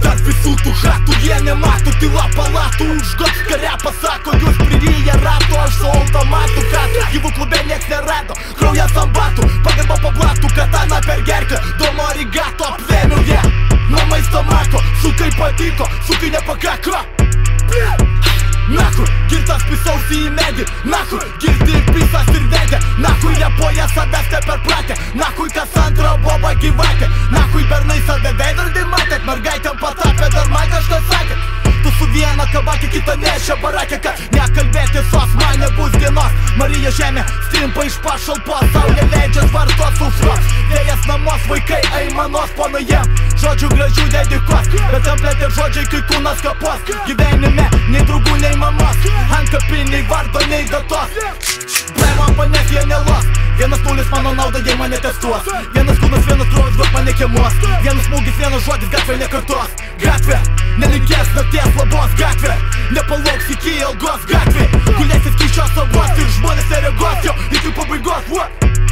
Tarp visų tų hatų jie nemato, tyla palatų užgot, kare pasako, jūs pririję rato, aš su automatu katų, gyvų klube nieks nerado, kraujas ant batų, pagarba po blatų, katana per gerklę, domo arigato, apvėmiau ją, nuo maisto mako, sukai patiko, sukai nepakako. Nahui, girtas pisausi į medį, nahui, girti pisas ir vedė, nahui, repoja savęs te per pratę, nahui, kas antra boba gyvatė, nahui, bernai save veidrodį matėt, mergaitėm patapė, dar man kažkas sakėt. Tu su viena kabakė, kita nešia barakė, kad nekalbėti sos, man nebus dienos. Marija žemė, strimpa iš pašalpos, saulė leidžia svartos sausros, vėjas namos, vaikai aimanos, ponai jiem žodžių gražių dedikuos, bet templėt ir žodžiai, kai kūnas kapos, gyvenime nei draugų, nei mamos, antkapiniai vardo, nei datos. Blaivam panės jie nelos, 1-0 mano nauda, jei mane testuos, vienas kūnas, vienas kraujas, duok mane kiemuos, vienas smūgis, vienas žodis, gatvė nekartos, gatvė nelinkės nakties labos, gatvė nepalauks iki ilgos, gatvė gulėsis kyšios savos ir žmonės nereagos, jo iki pabaigos.